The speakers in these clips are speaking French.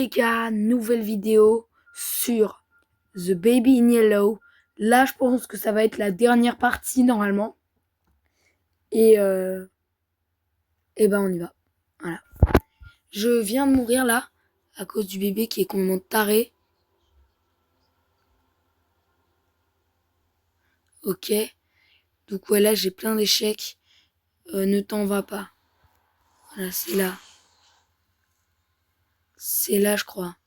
les gars, nouvelle vidéo sur The Baby in Yellow. Là, je pense que ça va être la dernière partie normalement. Et, et ben on y va. Voilà. Je viens de mourir là, à cause du bébé qui est complètement taré. Ok. Donc ouais, là j'ai plein d'échecs. Ne t'en va pas. Voilà, c'est là. C'est là, je crois.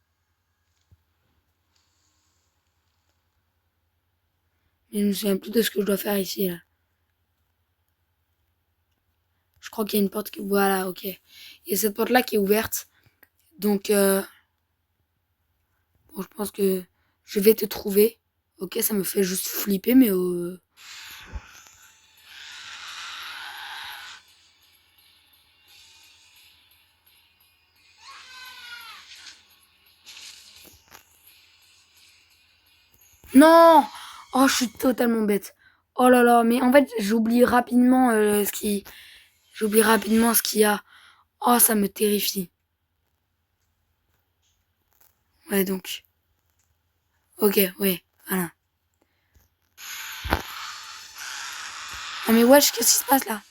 Mais je me souviens plus de ce que je dois faire ici là. Je crois qu'il y a une porte qui... Voilà, ok. Il y a cette porte là qui est ouverte. Donc, bon, je pense que je vais te trouver. Ok, ça me fait juste flipper, mais... Non! Oh, je suis totalement bête. Oh là là, mais en fait, j'oublie rapidement J'oublie rapidement ce qu'il y a. Oh, ça me terrifie. Ouais, donc... Ok, ouais, voilà. Ah mais wesh, qu'est-ce qui se passe là?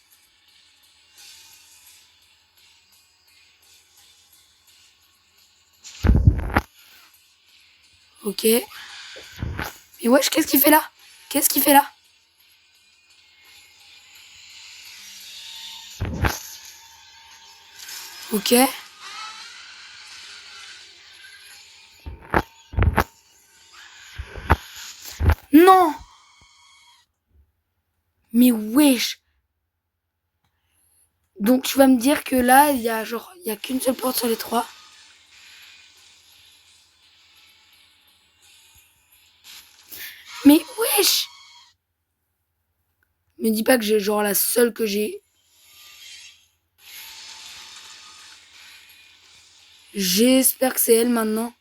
Ok. Mais wesh, qu'est-ce qu'il fait là? Qu'est-ce qu'il fait là? Ok. Non! Mais wesh! Donc tu vas me dire que là, il y a qu'une seule porte sur les trois. Mais wesh! Me dis pas que j'ai genre la seule que j'ai. J'espère que c'est elle maintenant.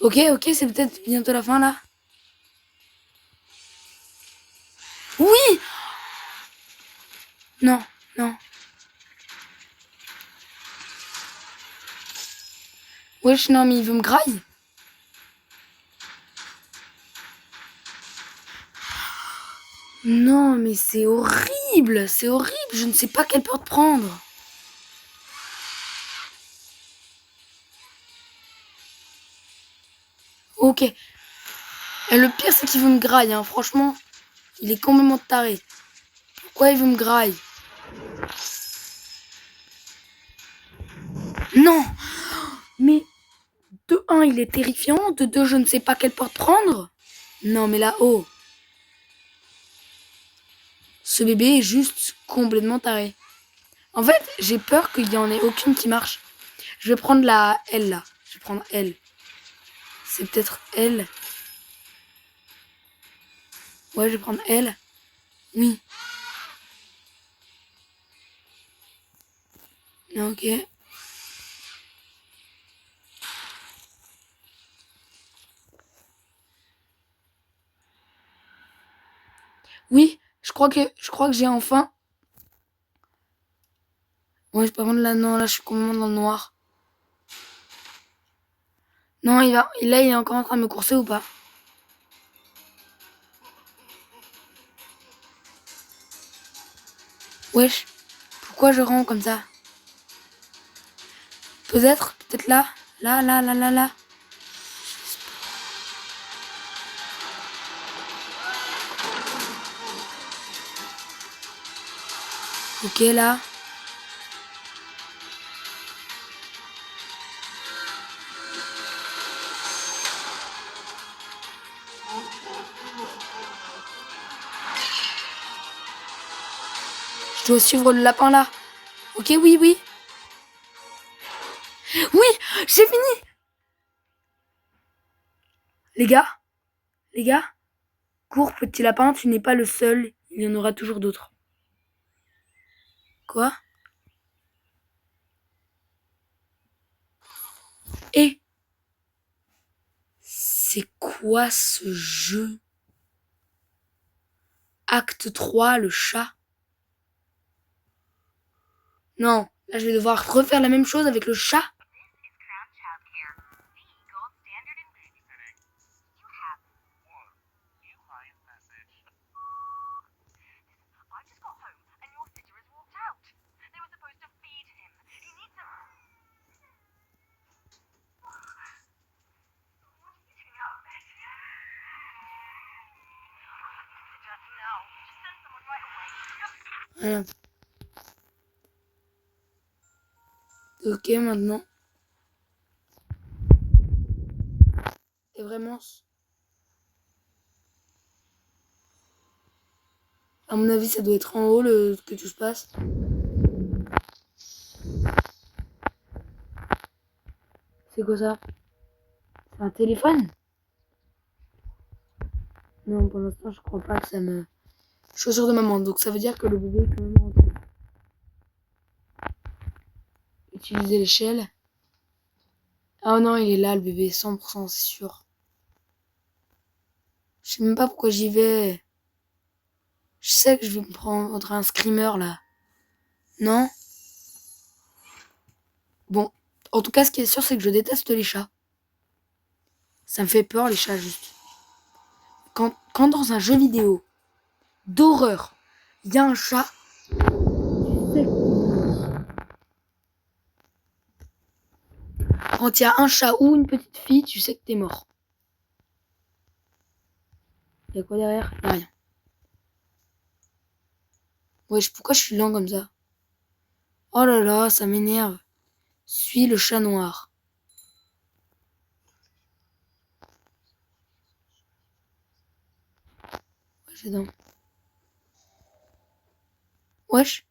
Ok, ok, c'est peut-être bientôt la fin là. Oui! Non, non. Wesh, non, mais il veut me grailler. Non, mais c'est horrible, c'est horrible. Je ne sais pas quelle porte prendre. Ok. Et le pire, c'est qu'il veut me grailler, hein. Franchement, il est complètement taré. Pourquoi il veut me grailler? Non! Mais de un, il est terrifiant. De deux, je ne sais pas quelle porte prendre. Non, mais là, oh. Ce bébé est juste complètement taré. En fait, j'ai peur qu'il y en ait aucune qui marche. Je vais prendre la L là. Je vais prendre L. C'est peut-être L. Ouais, je vais prendre L. Oui. Ok. Oui, je crois que j'ai enfin. Ouais, je peux prendre là. Non, là, je suis complètement dans le noir. Non, là, il est encore en train de me courser ou pas? Wesh. Pourquoi je rends comme ça? Peut-être là. Là, là, là, là, là. Ok, là. Je dois suivre le lapin là. Ok, oui, oui. Oui, j'ai fini. Les gars, les gars, cours, petit lapin, tu n'es pas le seul. Il y en aura toujours d'autres. Quoi? Et c'est quoi ce jeu? Acte 3, le chat. Non, là je vais devoir refaire la même chose avec le chat. Voilà. Ok, maintenant. Et vraiment, à mon avis, ça doit être en haut que tout se passe. C'est quoi ça? C'est un téléphone? Non, pour l'instant, je crois pas que ça me... Chaussures de maman, donc ça veut dire que le bébé est quand même rentré. Utiliser l'échelle. Ah non, il est là, le bébé, 100%, c'est sûr. Je sais même pas pourquoi j'y vais. Je sais que je vais me prendre un screamer, là. Non? Bon, en tout cas, ce qui est sûr, c'est que je déteste les chats. Ça me fait peur, les chats, juste. Quand dans un jeu vidéo d'horreur, il y a un chat, tu sais quand il y a un chat ou une petite fille, tu sais que t'es mort. Il y a quoi derrière? Il y a rien. Wesh, pourquoi je suis lent comme ça? Oh là là, ça m'énerve. Suis le chat noir. Wesh, attends. Wesh.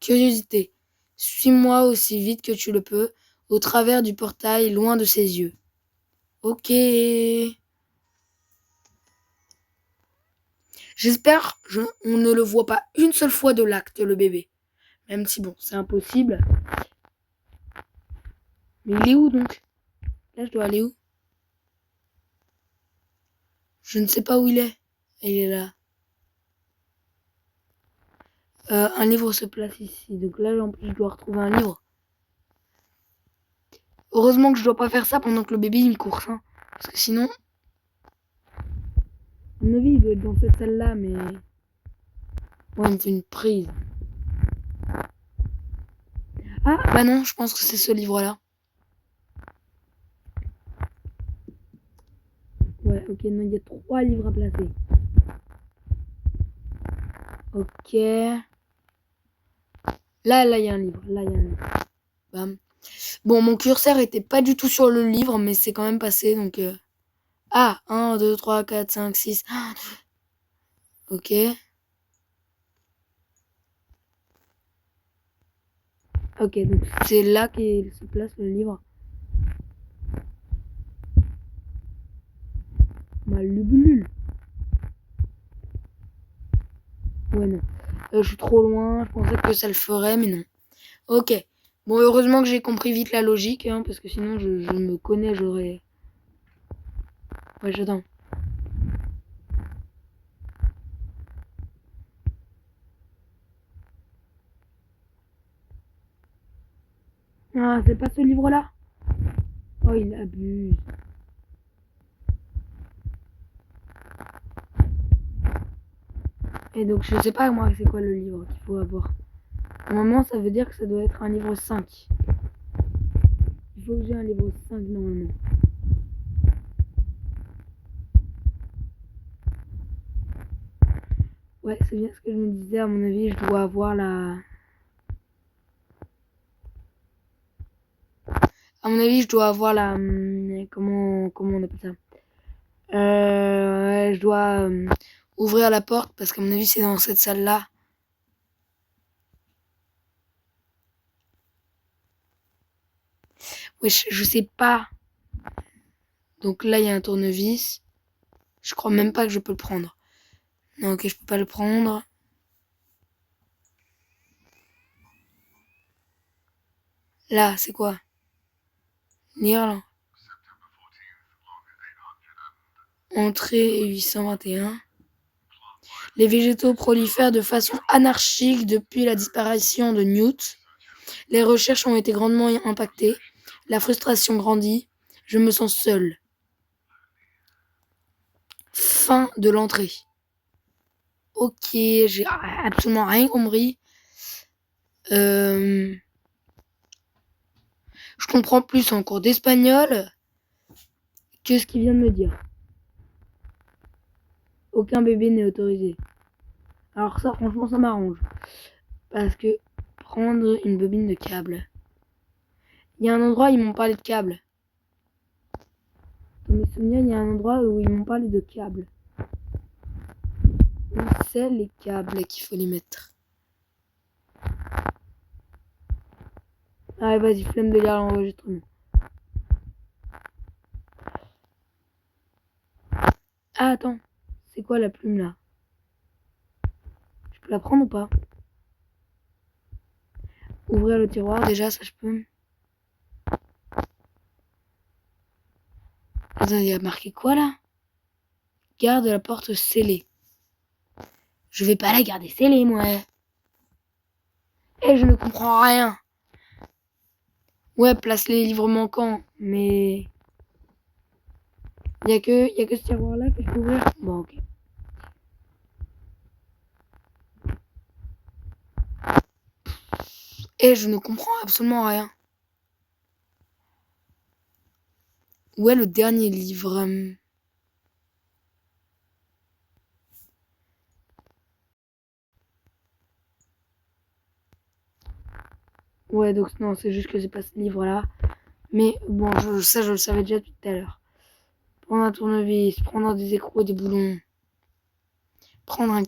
Curiosité. Suis-moi aussi vite que tu le peux, au travers du portail, loin de ses yeux. Ok. J'espère on ne le voit pas une seule fois de l'acte, le bébé. Même si bon, c'est impossible. Mais il est où donc? Là, je dois aller où? Je ne sais pas où il est. Il est là. Un livre se place ici. Donc là, en plus, je dois retrouver un livre. Heureusement que je dois pas faire ça pendant que le bébé il me course. Hein. Parce que sinon... À mon avis, il doit être dans cette salle-là, mais... Ouais, il me fait une prise. Ah, bah non, je pense que c'est ce livre-là. Ouais, ok, non, il y a 3 livres à placer. Ok. Là, il y a un livre. Là, il y a un livre. Bam. Bon, mon curseur était pas du tout sur le livre, mais c'est quand même passé, donc... Ah, 1, 2, 3, 4, 5, 6. Ok. Ok, donc c'est là qu'il se place le livre. Malubulule. Ouais, non. Je suis trop loin, je pensais que ça le ferait, mais non. Ok. Bon, heureusement que j'ai compris vite la logique, hein, parce que sinon je me connais, j'aurais... Ouais, j'attends. Ah, c'est pas ce livre-là? Oh, il abuse. Et donc, je sais pas, moi, c'est quoi le livre qu'il faut avoir. Normalement, ça veut dire que ça doit être un livre 5. Il faut que j'ai un livre 5 normalement. Ouais, c'est bien ce que je me disais. À mon avis, je dois avoir la... À mon avis, je dois avoir la... comment on appelle ça? Je dois ouvrir la porte parce qu'à mon avis, c'est dans cette salle-là. Ouais, je sais pas. Donc là, il y a un tournevis. Je crois même pas que je peux le prendre. Non, ok, je peux pas le prendre. Là, c'est quoi? Lire, là. Entrée 821. Les végétaux prolifèrent de façon anarchique depuis la disparition de Newt. Les recherches ont été grandement impactées. La frustration grandit. Je me sens seul. Fin de l'entrée. Ok, j'ai absolument rien compris. Je comprends plus en cours d'espagnol que ce qu'il vient de me dire. Aucun bébé n'est autorisé. Alors ça, franchement, ça m'arrange. Parce que prendre une bobine de câble. Il y a un endroit où ils m'ont parlé de câble. Dans mes souvenirs, il y a un endroit où ils m'ont parlé de câble. Où c'est les câbles qu'il faut les mettre? Allez, vas-y, flemme de lire l'enregistrement. Ah, attends. C'est quoi la plume, là? Je peux la prendre ou pas? Ouvrir le tiroir, déjà, ça je peux. Attends, il y a marqué quoi, là? Garde la porte scellée. Je vais pas la garder scellée, moi. Et je ne comprends rien. Ouais, place les livres manquants, mais... Il y a que ce tiroir-là que je peux ouvrir. Bon, ok. Et je ne comprends absolument rien. Où est le dernier livre? Ouais, donc non, c'est juste que c'est pas ce livre-là. Mais bon, ça, je le savais déjà tout à l'heure. Prendre un tournevis, prendre des écrous et des boulons. Prendre un...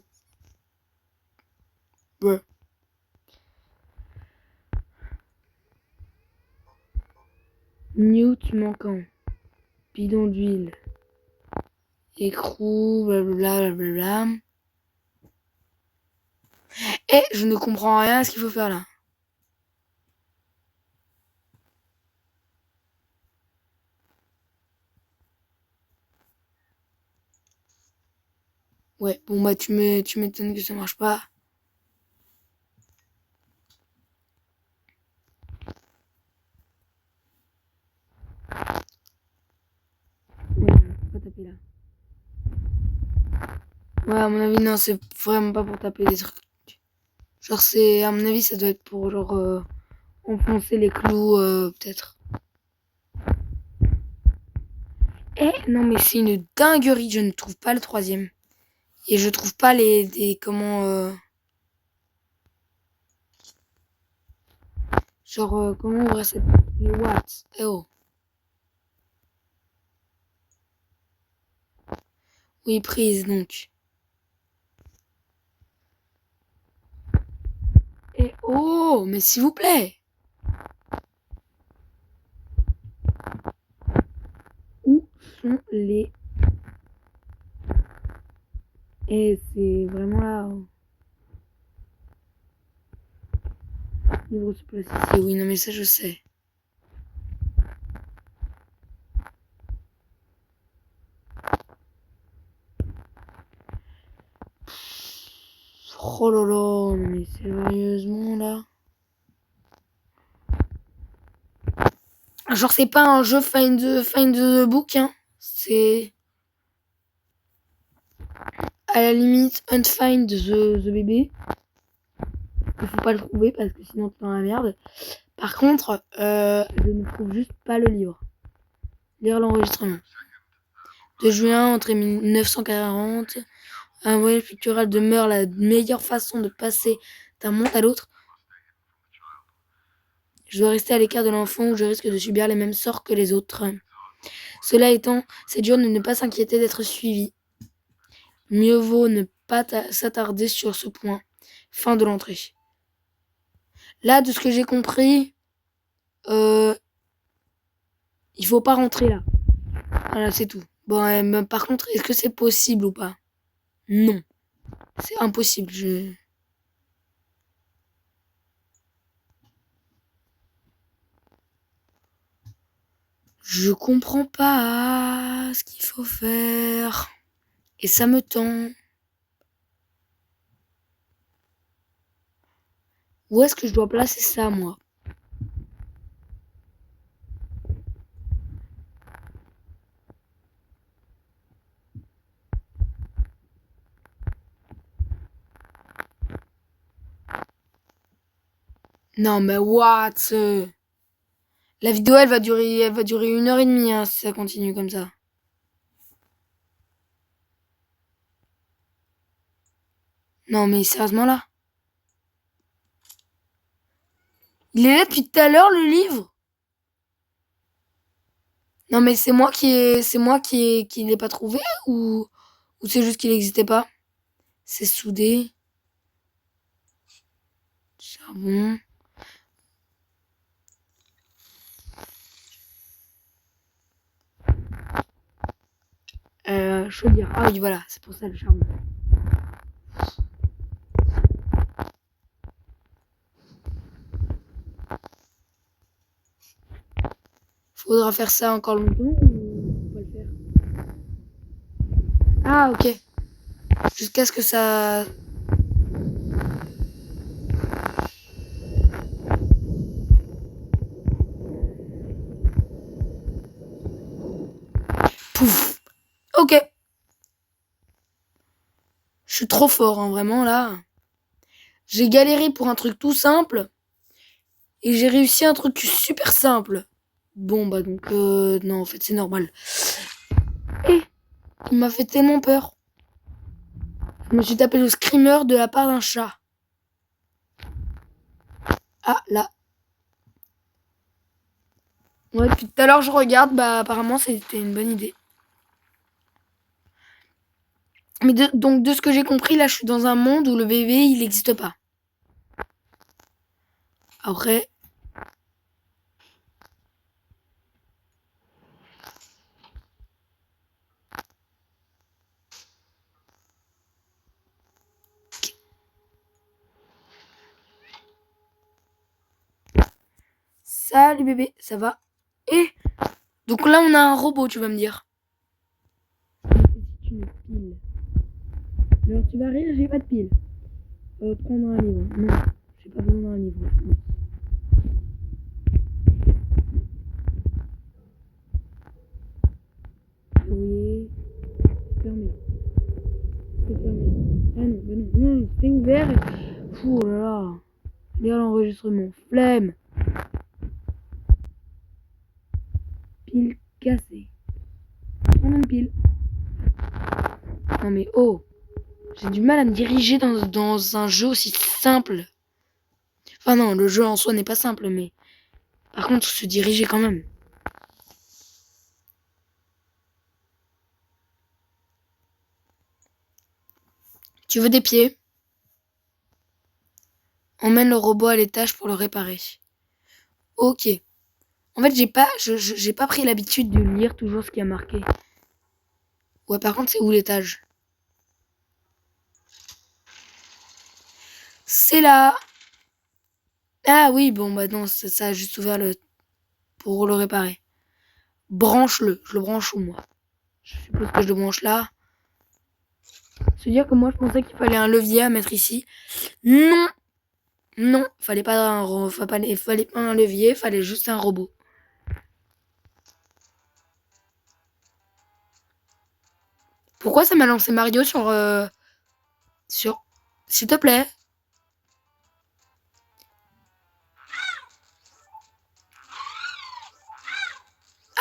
Ouais. Newt manquant. Bidon d'huile. Écrou, blablabla, blablabla. Et je ne comprends rien à ce qu'il faut faire là. Ouais, bon bah tu m'étonnes que ça marche pas. Ouais, faut pas taper là. Ouais, à mon avis, non, c'est vraiment pas pour taper des trucs. Genre, c'est, à mon avis, ça doit être pour, genre, enfoncer les clous, peut-être. Eh, non, mais c'est une dinguerie, je ne trouve pas le troisième. Et je trouve pas comment, genre, comment ouvrir cette, les watts. Eh oh. Oui, prise, donc. Eh oh, mais s'il vous plaît. Où sont les... Et c'est vraiment là. Livre se place ici. Oui, non, mais ça, je sais. Oh là là, non, mais sérieusement, là. Genre, c'est pas un jeu find the book, hein. C'est... À la limite, unfind the bébé. Il faut pas le trouver parce que sinon t'es dans la merde. Par contre, je ne trouve juste pas le livre. Lire l'enregistrement. De juin, entre 1940, un voyage pictural demeure la meilleure façon de passer d'un monde à l'autre. Je dois rester à l'écart de l'enfant ou je risque de subir les mêmes sorts que les autres. Cela étant, c'est dur de ne pas s'inquiéter d'être suivi. Mieux vaut ne pas s'attarder sur ce point. Fin de l'entrée. Là, de ce que j'ai compris, il faut pas rentrer là. Voilà, c'est tout. Bon, par contre, est-ce que c'est possible ou pas? Non. C'est impossible. Je comprends pas ce qu'il faut faire. Et ça me tend. Où est-ce que je dois placer ça, moi? Non, mais what? La vidéo, elle va durer 1 heure et demie, hein, si ça continue comme ça. Non, mais sérieusement, là? Il est là depuis tout à l'heure, le livre? Non, mais qui l'ai pas trouvé ou c'est juste qu'il n'existait pas? C'est soudé, charbon. Chaudière. Ah oui, voilà, c'est pour ça le charbon. Faudra faire ça encore longtemps ou faut pas le faire? Ah, ok. Jusqu'à ce que ça. Pouf. Ok. Je suis trop fort, hein, vraiment, là. J'ai galéré pour un truc tout simple et j'ai réussi un truc super simple. Bon, bah donc, non, en fait, c'est normal. Et il m'a fait tellement peur. Je me suis tapé le screamer de la part d'un chat. Ah, là. Ouais, depuis tout à l'heure, je regarde, bah apparemment, c'était une bonne idée. Mais donc, de ce que j'ai compris, là, je suis dans un monde où le bébé, il n'existe pas. Après. Salut bébé, ça va? Et donc là, on a un robot, tu vas me dire. C'est une pile. Alors tu vas rire, j'ai pas de pile. Prendre un livre. Non, j'ai pas besoin d'un livre. Non. Verrouillé. Fermé. C'est fermé. Ah non, bah non, non, c'est ouvert. Oh là là. Lire l'enregistrement. Flemme. Pile cassée. Prendre une pile. Non mais oh. J'ai du mal à me diriger dans un jeu aussi simple. Enfin non, le jeu en soi n'est pas simple, mais par contre se diriger quand même. Tu veux des pieds? Emmène le robot à l'étage pour le réparer. Ok. En fait, j'ai pas pris l'habitude de lire toujours ce qui a marqué. Ouais, par contre, c'est où l'étage? C'est là. Ah oui, bon, bah non, ça a juste ouvert pour le réparer. Branche-le. Je le branche où, moi? Je suppose que je le branche là. Se dire que moi, je pensais qu'il fallait un levier à mettre ici. Non. Non, fallait pas un levier, fallait juste un robot. Pourquoi ça m'a lancé Mario sur... S'il te plaît.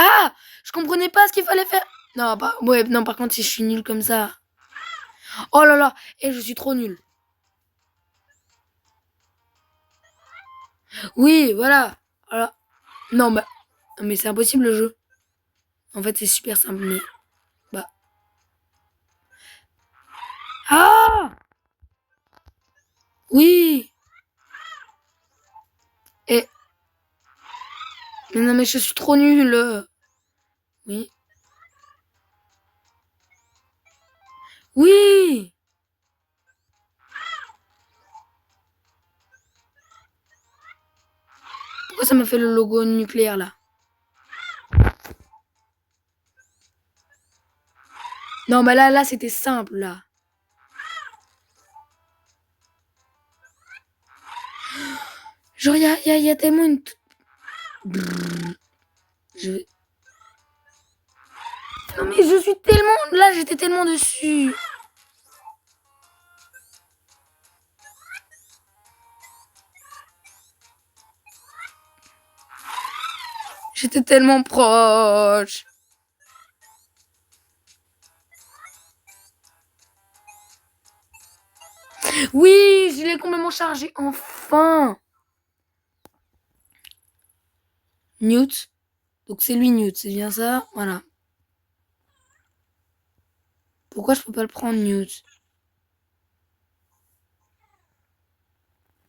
Ah, je comprenais pas ce qu'il fallait faire. Non, bah, ouais, non, par contre, si je suis nulle comme ça. Oh là là, et je suis trop nulle. Oui, voilà. Voilà. Non, bah, mais c'est impossible le jeu. En fait, c'est super simple, mais bah. Ah, oui. Et mais non, mais je suis trop nulle. Oui, oui. Pourquoi ça m'a fait le logo nucléaire là? Non, bah là, c'était simple là. Genre, y a tellement une... Je vais... Non mais je suis tellement... Là, j'étais tellement dessus. J'étais tellement proche. Oui, je l'ai complètement chargé. Enfin. Newt. Donc c'est lui Newt, c'est bien ça. Voilà. Pourquoi je peux pas le prendre Newt?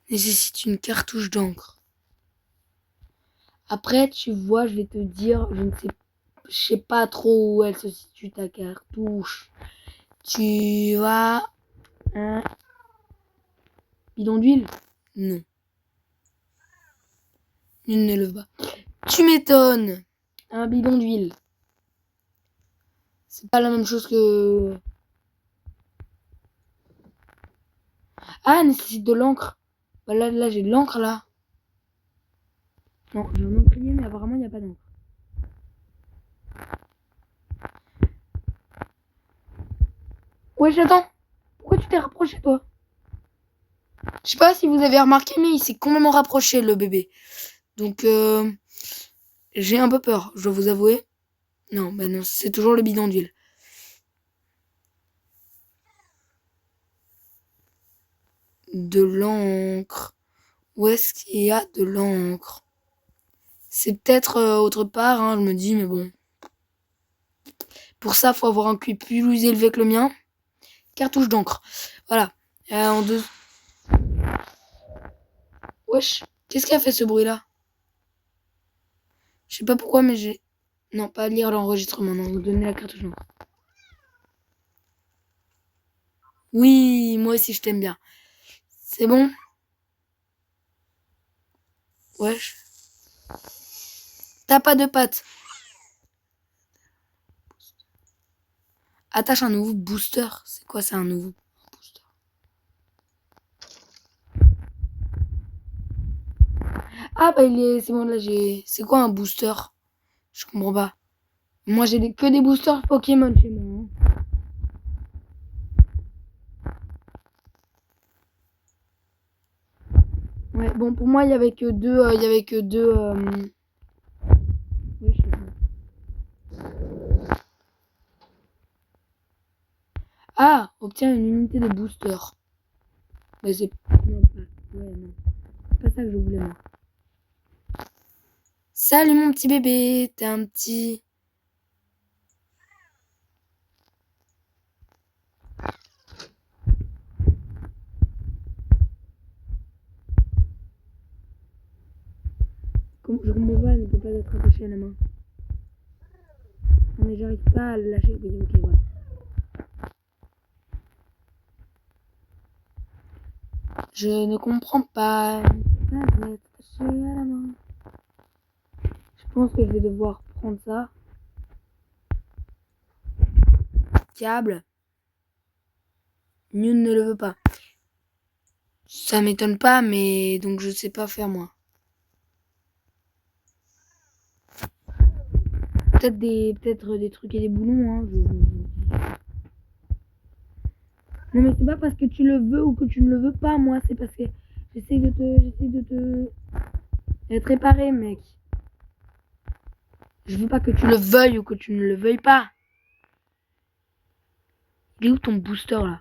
Nécessite une cartouche d'encre. Après, tu vois, je vais te dire, je sais pas trop où elle se situe ta cartouche. Tu as un bidon d'huile? Non. Nul ne le va. Tu m'étonnes. Un bidon d'huile. C'est pas la même chose que... Ah, nécessite de l'encre. Bah là j'ai de l'encre là. Non, j'ai un encrier, mais apparemment il n'y a pas d'encre. Ouais, j'attends. Pourquoi tu t'es rapproché toi? Je sais pas si vous avez remarqué, mais il s'est complètement rapproché le bébé. Donc j'ai un peu peur, je dois vous avouer. Non, bah non, c'est toujours le bidon d'huile. De l'encre. Où est-ce qu'il y a de l'encre? C'est peut-être autre part, hein, je me dis, mais bon. Pour ça, faut avoir un QI plus élevé que le mien. Cartouche d'encre. Voilà. En deux... Wesh, qu'est-ce qui a fait ce bruit-là? Je sais pas pourquoi, mais j'ai... Non, pas lire l'enregistrement, non, vous donnez la cartouche d'encre. Oui, moi aussi je t'aime bien. C'est bon? Wesh. T'as pas de pattes. Attache un nouveau booster. C'est quoi ça, un nouveau booster? Ah bah c'est bon, là j'ai... C'est quoi un booster? Je comprends pas. Moi j'ai que des boosters Pokémon chez moi. Ouais, bon pour moi il y avait que deux... il y avait que deux... Oui, je sais pas. Ah, obtient une unité de booster. Mais c'est... Non, pas... Ouais, non. C'est pas ça que je voulais moi. Salut mon petit bébé, t'es un petit... Comme je comprends pas, elle ne peut pas être attachée à la main. Non mais j'arrive pas à le lâcher. Oui, ok, voilà. Je ne comprends pas. Elle ne peut pas être attachée à la main. Je pense que je vais devoir prendre ça. Câble. Nul ne le veut pas. Ça m'étonne pas, mais donc je sais pas faire moi. Peut-être des trucs et des boulons, hein. Non mais c'est pas parce que tu le veux ou que tu ne le veux pas, moi, c'est parce que j'essaie de te réparer, mec. Je veux pas que tu le veuilles ou que tu ne le veuilles pas. Il est où ton booster là?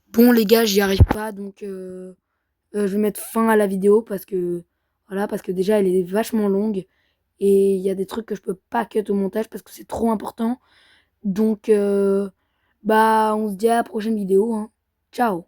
Bon les gars, j'y arrive pas, donc je vais mettre fin à la vidéo parce que voilà, parce que déjà elle est vachement longue et il y a des trucs que je peux pas cut au montage parce que c'est trop important. Donc bah on se dit à la prochaine vidéo, hein. Ciao.